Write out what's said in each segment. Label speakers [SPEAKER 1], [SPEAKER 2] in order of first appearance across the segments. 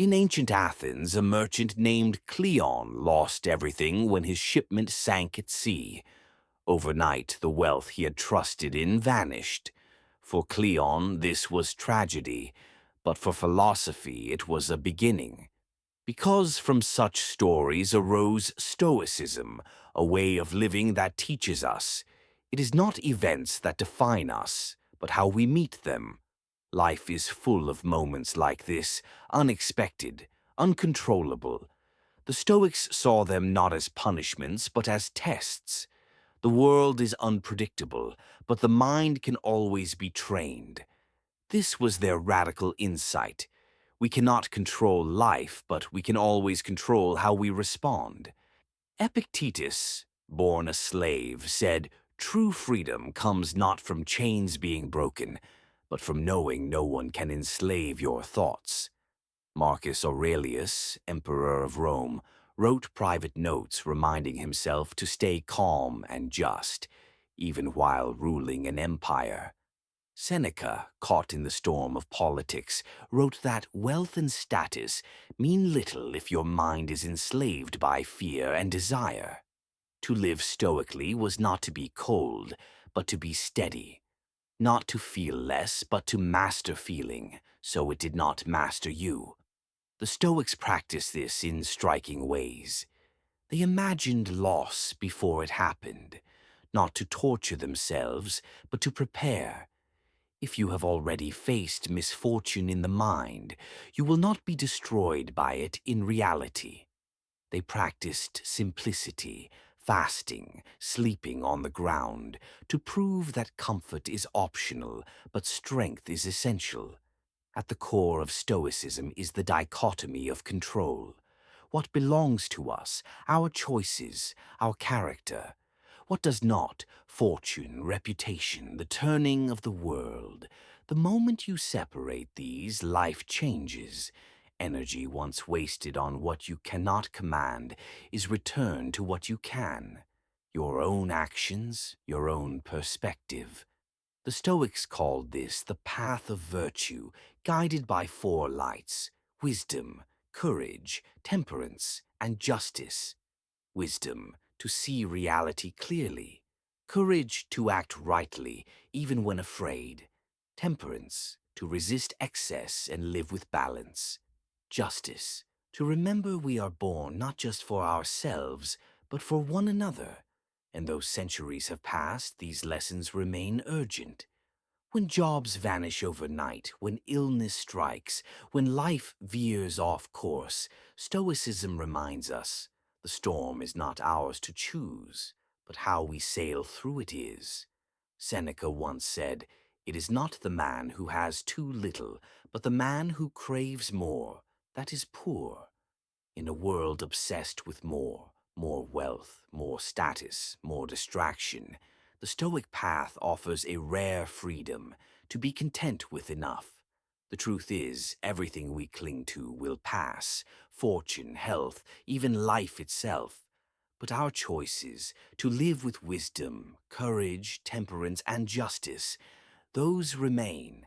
[SPEAKER 1] In ancient Athens, a merchant named Cleon lost everything when his shipment sank at sea. Overnight, the wealth he had trusted in vanished. For Cleon, this was tragedy, but for philosophy, it was a beginning. Because from such stories arose Stoicism, a way of living that teaches us. It is not events that define us, but how we meet them. Life is full of moments like this, unexpected, uncontrollable. The Stoics saw them not as punishments, but as tests. The world is unpredictable, but the mind can always be trained. This was their radical insight. We cannot control life, but we can always control how we respond. Epictetus, born a slave, said, "True freedom comes not from chains being broken, but from knowing no one can enslave your thoughts." Marcus Aurelius, Emperor of Rome, wrote private notes reminding himself to stay calm and just, even while ruling an empire. Seneca, caught in the storm of politics, wrote that wealth and status mean little if your mind is enslaved by fear and desire. To live stoically was not to be cold, but to be steady. Not to feel less, but to master feeling, so it did not master you. The Stoics practiced this in striking ways. They imagined loss before it happened, not to torture themselves, but to prepare. If you have already faced misfortune in the mind, you will not be destroyed by it in reality. They practiced simplicity, fasting, sleeping on the ground, to prove that comfort is optional, but strength is essential. At the core of Stoicism is the dichotomy of control. What belongs to us, our choices, our character. What does not, fortune, reputation, the turning of the world. The moment you separate these, life changes. Energy once wasted on what you cannot command is returned to what you can. Your own actions, your own perspective. The Stoics called this the path of virtue, guided by four lights: wisdom, courage, temperance, and justice. Wisdom, to see reality clearly. Courage, to act rightly, even when afraid. Temperance, to resist excess and live with balance. Justice, to remember we are born not just for ourselves, but for one another. And though centuries have passed, these lessons remain urgent. When jobs vanish overnight, when illness strikes, when life veers off course, Stoicism reminds us the storm is not ours to choose, but how we sail through it is. Seneca once said, "It is not the man who has too little, but the man who craves more, that is poor." In a world obsessed with more wealth, more status, more distraction, the Stoic path offers a rare freedom to be content with enough. The truth is, everything we cling to will pass, fortune, health, even life itself. But our choices, to live with wisdom, courage, temperance, and justice, those remain.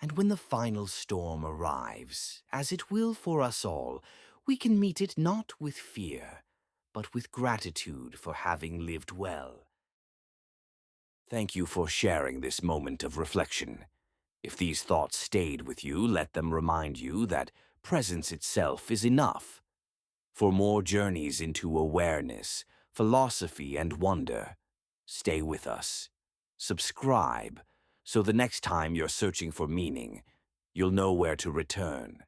[SPEAKER 1] And when the final storm arrives, as it will for us all, we can meet it not with fear, but with gratitude for having lived well. Thank you for sharing this moment of reflection. If these thoughts stayed with you, let them remind you that presence itself is enough. For more journeys into awareness, philosophy, and wonder, stay with us. Subscribe, so the next time you're searching for meaning, you'll know where to return.